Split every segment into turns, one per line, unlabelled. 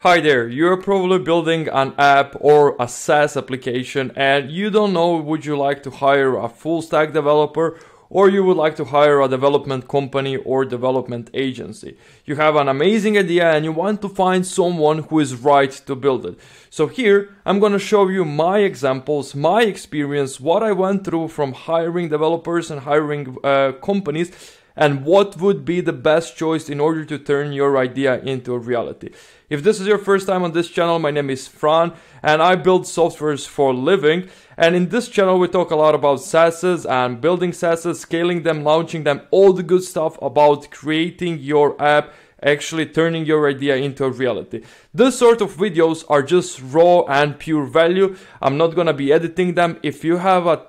Hi there, you're probably building an app or a SaaS application and you don't know would you like to hire a full stack developer or you would like to hire a development company or development agency. You have an amazing idea and you want to find someone who is right to build it. So here I'm going to show you my examples, my experience, what I went through from hiring developers and hiring companies, and what would be the best choice in order to turn your idea into a reality. If this is your first time on this channel, my name is Fran and I build softwares for a living. And in this channel we talk a lot about SaaSes and building SaaSes, scaling them, launching them, all the good stuff about creating your app, actually turning your idea into a reality. This sort of videos are just raw and pure value. I'm not gonna be editing them. If you have a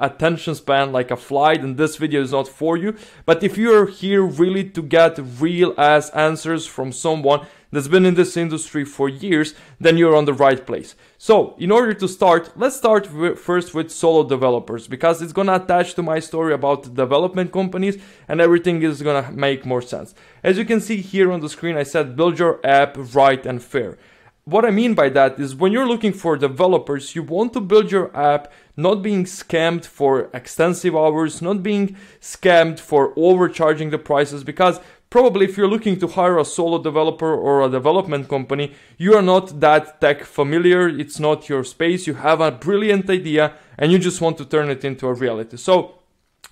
attention span like a fly, then this video is not for you. But if you're here really to get real ass answers from someone that's been in this industry for years, then you're on the right place. So in order to start, let's start first with solo developers, because it's gonna attach to my story about development companies and everything is gonna make more sense. As you can see here on the screen, I said build your app right and fair. What I mean by that is when you're looking for developers, you want to build your app not being scammed for extensive hours, not being scammed for overcharging the prices, because probably if you're looking to hire a solo developer or a development company, you are not that tech familiar, it's not your space, you have a brilliant idea and you just want to turn it into a reality. So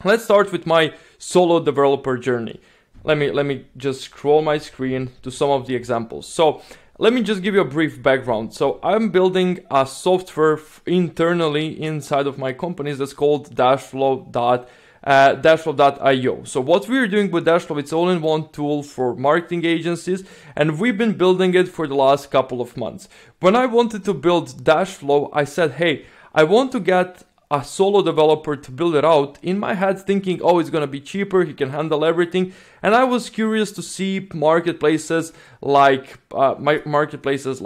let's start with my solo developer journey. Let me just scroll my screen to some of the examples. So let me just give you a brief background. So I'm building a software internally inside of my companies that's called Dashflow.io. So what we're doing with Dashflow, it's all-in-one tool for marketing agencies, and we've been building it for the last couple of months. When I wanted to build Dashflow, I said, hey, I want to get a solo developer to build it out. In my head thinking, oh, it's gonna be cheaper, he can handle everything. And I was curious to see marketplaces like Upwork, marketplaces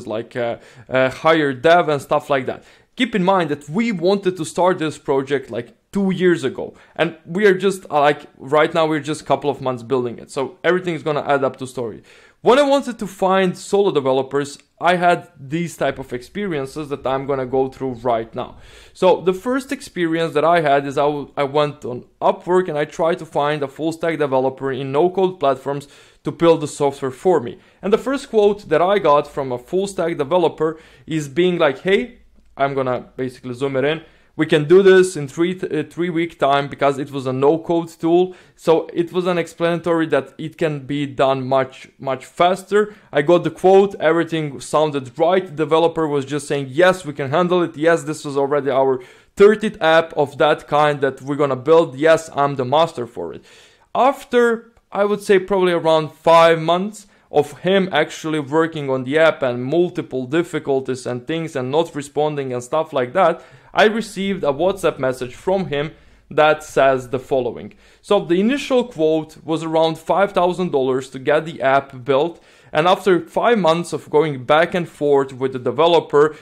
like HireDev and stuff like that. Keep in mind that we wanted to start this project like 2 years ago, and we are just right now we're just a couple of months building it. So everything is gonna add up to story. When I wanted to find solo developers, I had these type of experiences that I'm gonna go through right now. So the first experience that I had is I went on Upwork and I tried to find a full stack developer in no-code platforms to build the software for me. And the first quote that I got from a full stack developer is being like, hey, I'm gonna basically zoom it in. We can do this in three week time, because it was a no-code tool. So it was an explanatory that it can be done much faster. I got the quote, everything sounded right. The developer was just saying, yes, we can handle it. Yes, this was already our 30th app of that kind that we're gonna build. Yes, I'm the master for it. After, I would say probably around 5 months of him actually working on the app and multiple difficulties and things and not responding and stuff like that, I received a WhatsApp message from him that says the following. So the initial quote was around $5,000 to get the app built, and after 5 months of going back and forth with the developer,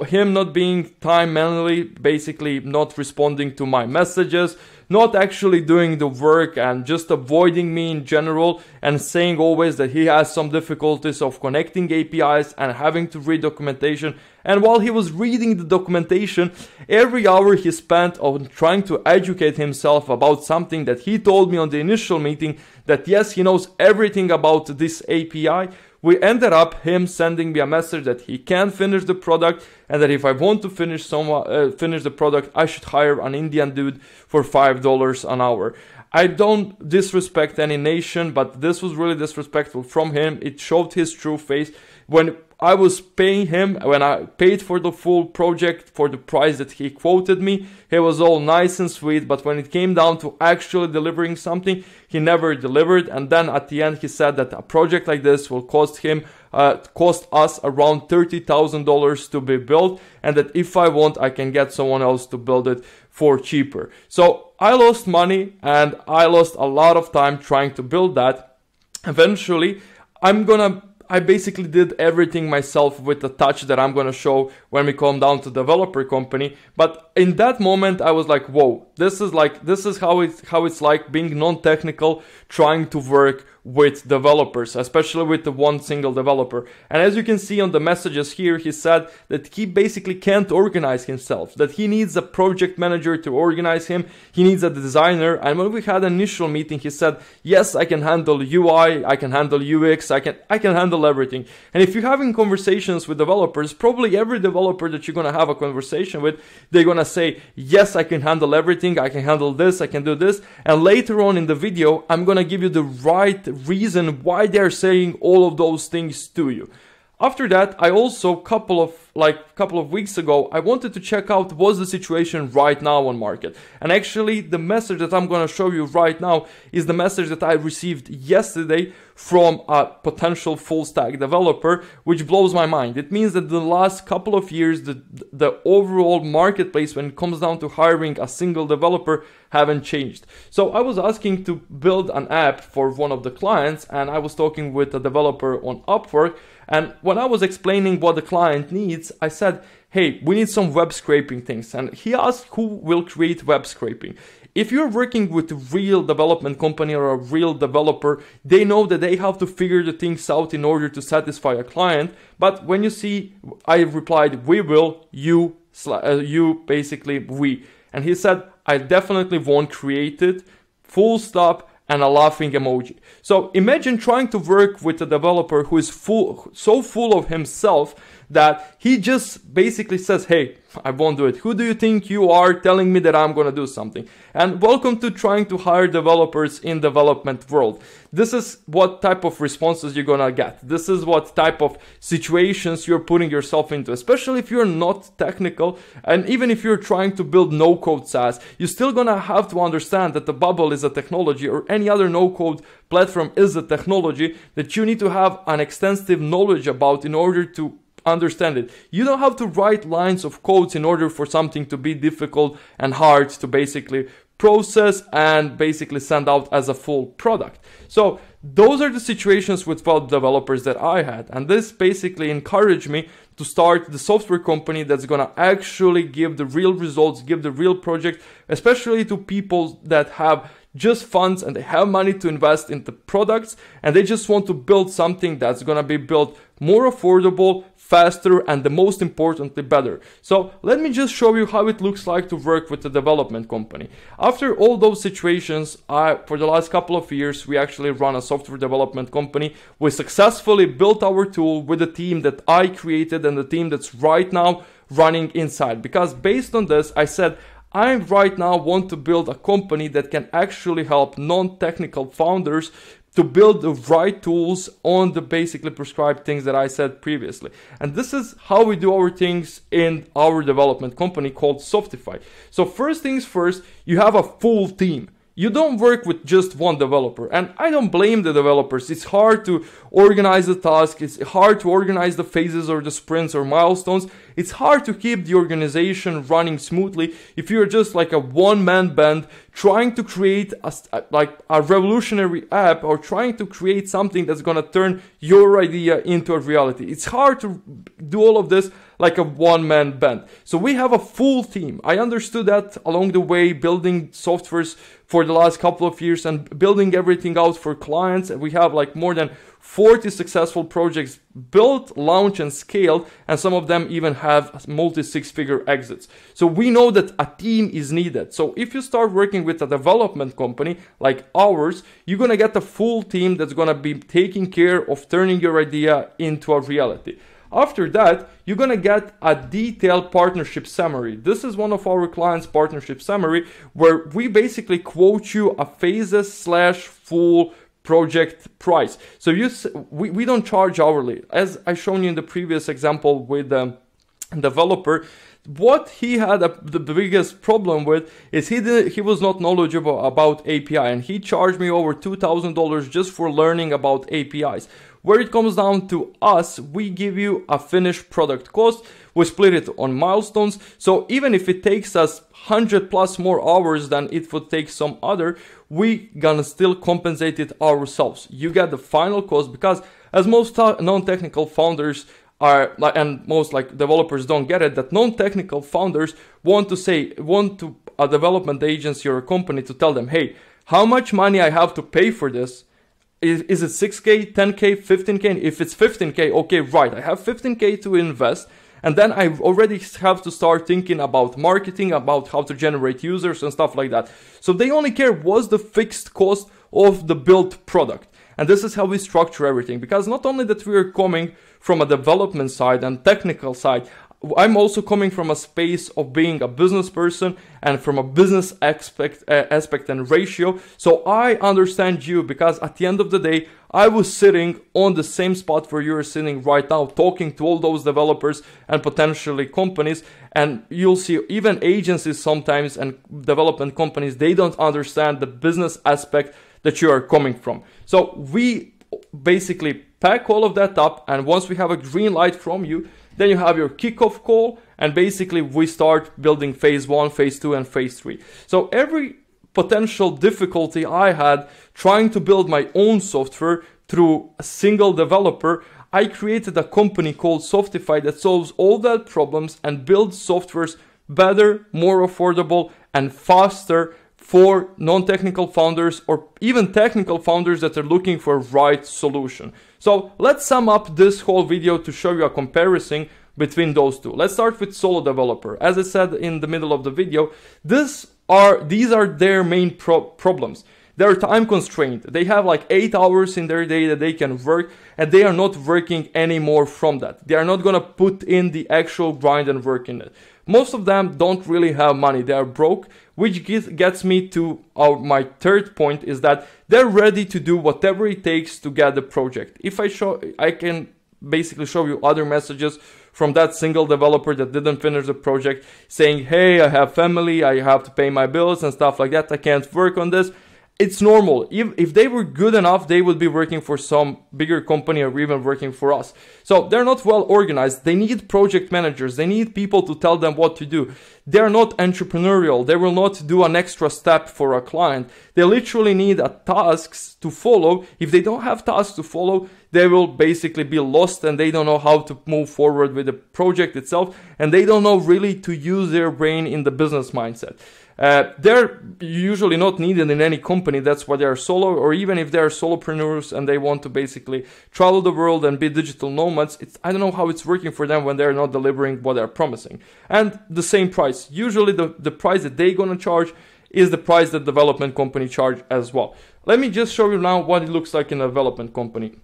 him not being time manually, basically not responding to my messages, not actually doing the work and just avoiding me in general, and saying always that he has some difficulties of connecting APIs and having to read documentation. And while he was reading the documentation, every hour he spent on trying to educate himself about something that he told me on the initial meeting that yes, he knows everything about this API. We ended up him sending me a message that he can't finish the product and that if I want to finish the product, I should hire an Indian dude for $5 an hour. I don't disrespect any nation, but this was really disrespectful from him. It showed his true face. When I was paying him, when I paid for the full project for the price that he quoted me, he was all nice and sweet, but when it came down to actually delivering something, he never delivered. And then at the end he said that a project like this will cost us around $30,000 to be built, and that if I want, I can get someone else to build it for cheaper. So I lost money and I lost a lot of time trying to build that. Eventually, I basically did everything myself with the touch that I'm gonna show when we come down to developer company. But in that moment, I was like, whoa, this is how it's like being non-technical, trying to work with developers, especially with the one single developer. And as you can see on the messages here, he said that he basically can't organize himself, that he needs a project manager to organize him, he needs a designer. And when we had an initial meeting, he said, yes, I can handle UI, I can handle UX, I can handle everything. And if you're having conversations with developers, probably every developer that you're going to have a conversation with, they're going to say, yes, I can handle everything, I can handle this, I can do this. And later on in the video, I'm going to give you the right reason why they're saying all of those things to you. After that, I also couple of weeks ago, I wanted to check out what's the situation right now on market. And actually, the message that I'm going to show you right now is the message that I received yesterday from a potential full stack developer, which blows my mind. It means that the last couple of years, the overall marketplace when it comes down to hiring a single developer haven't changed. So I was asking to build an app for one of the clients, and I was talking with a developer on Upwork. And when I was explaining what the client needs, I said, hey, we need some web scraping things. And he asked who will create web scraping. If you're working with a real development company or a real developer, they know that they have to figure the things out in order to satisfy a client. But when you see, I replied, we will, you basically we. And he said, I definitely won't create it, full stop, and a laughing emoji. So imagine trying to work with a developer who is so full of himself that he just basically says, hey, I won't do it. Who do you think you are telling me that I'm going to do something? And welcome to trying to hire developers in development world. This is what type of responses you're going to get. This is what type of situations you're putting yourself into, especially if you're not technical. And even if you're trying to build no-code SaaS, you're still going to have to understand that the bubble is a technology, or any other no-code platform is a technology that you need to have an extensive knowledge about in order to understand it. You don't have to write lines of codes in order for something to be difficult and hard to basically process and basically send out as a full product. So those are the situations with web developers that I had, and this basically encouraged me to start the software company that's gonna actually give the real results, give the real project, especially to people that have just funds and they have money to invest into products, and they just want to build something that's gonna be built more affordable, faster, and the most importantly, better. So let me just show you how it looks like to work with a development company. After all those situations, for the last couple of years, we actually run a software development company. We successfully built our tool with a team that I created and the team that's right now running inside. Because based on this, I said, I right now want to build a company that can actually help non-technical founders to build the right tools on the basically prescribed things that I said previously. And this is how we do our things in our development company called Softify. So first things first, you have a full team. You don't work with just one developer, and I don't blame the developers. It's hard to organize the task. It's hard to organize the phases or the sprints or milestones. It's hard to keep the organization running smoothly if you're just like a one-man band trying to create a revolutionary app or trying to create something that's going to turn your idea into a reality. It's hard to do all of this like a one-man band. So we have a full team. I understood that along the way, building softwares for the last couple of years and building everything out for clients. And we have like more than 40 successful projects built, launched, and scaled, and some of them even have multi-six-figure exits. So we know that a team is needed. So if you start working with a development company like ours, you're gonna get a full team that's gonna be taking care of turning your idea into a reality. After that, you're gonna get a detailed partnership summary. This is one of our clients' partnership summary, where we basically quote you a phases/full project price. So we don't charge hourly. As I shown you in the previous example with the developer, what he had the biggest problem with is he was not knowledgeable about API, and he charged me over $2,000 just for learning about APIs. Where it comes down to us, we give you a finished product cost. We split it on milestones. So even if it takes us 100 plus more hours than it would take some other, we gonna still compensate it ourselves. You get the final cost, because as most non-technical founders are, and most like developers don't get it, that non-technical founders want to a development agency or a company to tell them, hey, how much money I have to pay for this Is it 6K, 10K, 15K? And if it's 15K, okay, right, I have 15K to invest. And then I already have to start thinking about marketing, about how to generate users and stuff like that. So they only care what's the fixed cost of the built product. And this is how we structure everything. Because not only that we are coming from a development side and technical side, I'm also coming from a space of being a business person and from a business aspect and ratio. So I understand you, because at the end of the day, I was sitting on the same spot where you're sitting right now, talking to all those developers and potentially companies. And you'll see even agencies sometimes and development companies, they don't understand the business aspect that you are coming from. So we basically pack all of that up, and once we have a green light from you, then you have your kickoff call, and basically we start building phase 1, phase 2, and phase 3. So every potential difficulty I had trying to build my own software through a single developer, I created a company called Softify that solves all that problems and builds softwares better, more affordable, and faster for non-technical founders or even technical founders that are looking for a right solution. So let's sum up this whole video to show you a comparison between those two. Let's start with solo developer. As I said in the middle of the video, these are their main problems. They're time constrained. They have like 8 hours in their day that they can work, and they are not working anymore from that. They are not gonna put in the actual grind and work in it. Most of them don't really have money. They are broke, which gets me to my third point, is that they're ready to do whatever it takes to get the project. I can basically show you other messages from that single developer that didn't finish the project saying, hey, I have family, I have to pay my bills and stuff like that, I can't work on this. It's normal. If they were good enough, they would be working for some bigger company or even working for us. So they're not well organized. They need project managers. They need people to tell them what to do. They're not entrepreneurial. They will not do an extra step for a client. They literally need tasks to follow. If they don't have tasks to follow, they will basically be lost, and they don't know how to move forward with the project itself, and they don't know really to use their brain in the business mindset. They're usually not needed in any company. That's why they're solo, or even if they're solopreneurs and they want to basically travel the world and be digital nomads, I don't know how it's working for them when they're not delivering what they're promising. And the same price. Usually the price that they're gonna charge is the price that development company charge as well. Let me just show you now what it looks like in a development company.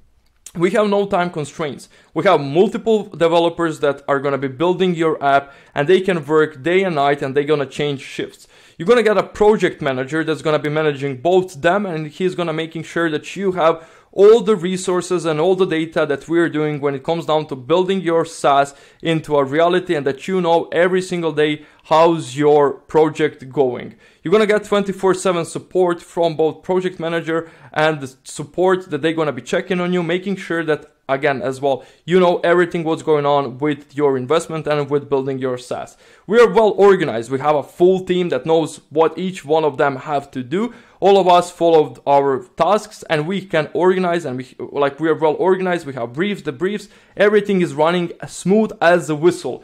We have no time constraints. We have multiple developers that are going to be building your app, and they can work day and night, and they're going to change shifts. You're going to get a project manager that's going to be managing both them, and he's going to making sure that you have all the resources and all the data that we're doing when it comes down to building your SaaS into a reality, and that you know every single day how's your project going. You're going to get 24/7 support from both project manager and the support that they're going to be checking on you, making sure that, again, as well, you know everything what's going on with your investment and with building your SaaS. We are well organized. We have a full team that knows what each one of them have to do. All of us followed our tasks, and we can organize, and we are well organized. We have briefs, debriefs. Everything is running as smooth as a whistle.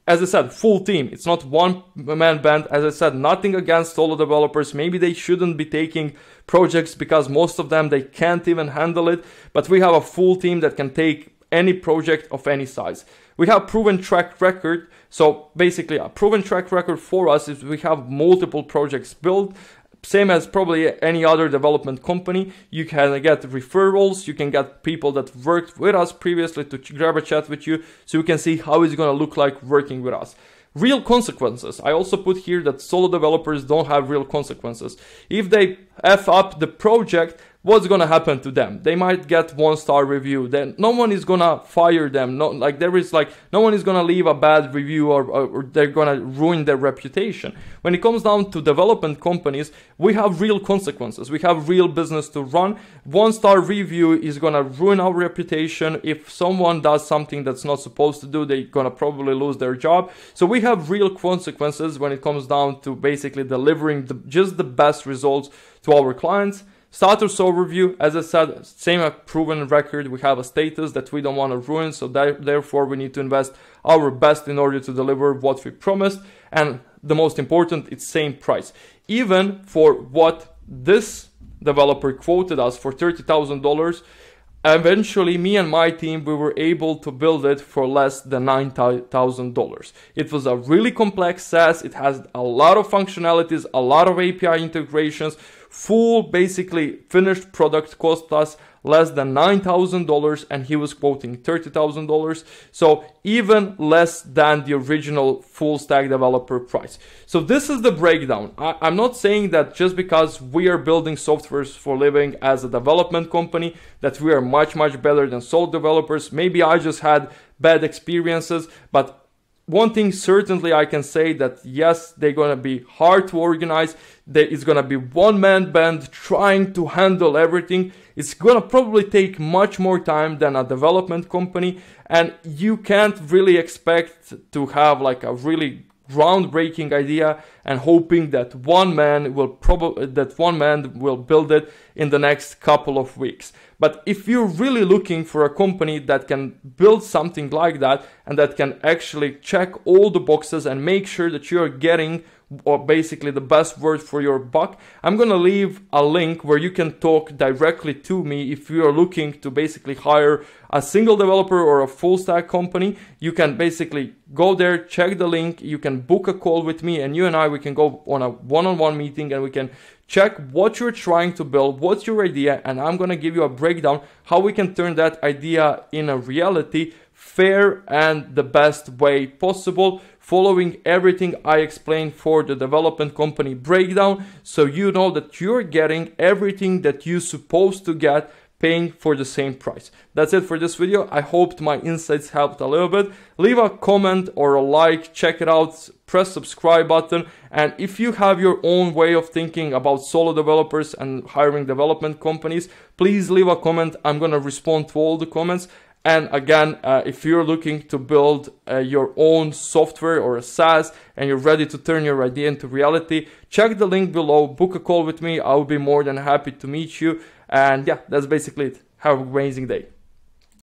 As I said, full team. It's not one-man band. As I said, nothing against solo developers. Maybe they shouldn't be taking projects because most of them, they can't even handle it. But we have a full team that can take any project of any size. We have proven track record. So basically, a proven track record for us is we have multiple projects built. Same as probably any other development company. You can get referrals, you can get people that worked with us previously to grab a chat with you, so you can see how it's going to look like working with us. Real consequences. I also put here that solo developers don't have real consequences. If they F up the project, what's gonna happen to them? They might get 1-star review. Then no one is gonna fire them. No one is gonna leave a bad review or they're gonna ruin their reputation. When it comes down to development companies, we have real consequences. We have real business to run. 1-star review is gonna ruin our reputation. If someone does something that's not supposed to do, they're gonna probably lose their job. So we have real consequences when it comes down to basically delivering just the best results to our clients. Status overview, as I said, same proven record. We have a status that we don't want to ruin, so therefore we need to invest our best in order to deliver what we promised. And the most important, it's same price. Even for what this developer quoted us for $30,000. Eventually, me and my team, we were able to build it for less than $9,000. It was a really complex SaaS. It has a lot of functionalities, a lot of API integrations. Full, basically finished product cost us less than $9,000, and he was quoting $30,000. So even less than the original full stack developer price. So this is the breakdown. I'm not saying that just because we are building softwares for living as a development company that we are much better than sole developers. Maybe I just had bad experiences, but one thing certainly I can say that yes, they're gonna be hard to organize. There is gonna be one-man band trying to handle everything. It's gonna probably take much more time than a development company, and you can't really expect to have like a really groundbreaking idea and hoping that one man will build it in the next couple of weeks. But if you're really looking for a company that can build something like that and that can actually check all the boxes and make sure that you're getting or basically the best word for your buck, I'm gonna leave a link where you can talk directly to me if you are looking to basically hire a single developer or a full stack company. You can basically go there, check the link, you can book a call with me, and you and I, we can go on a one-on-one meeting and we can check what you're trying to build, what's your idea, and I'm gonna give you a breakdown how we can turn that idea in a reality fair and the best way possible, following everything I explained for the development company breakdown, so you know that you're getting everything that you're supposed to get, paying for the same price. That's it for this video. I hoped my insights helped a little bit. Leave a comment or a like, check it out, press subscribe button, and if you have your own way of thinking about solo developers and hiring development companies, please leave a comment. I'm gonna respond to all the comments. And again, if you're looking to build your own software or a SaaS and you're ready to turn your idea into reality, check the link below, book a call with me. I'll be more than happy to meet you. And yeah, that's basically it. Have an amazing day.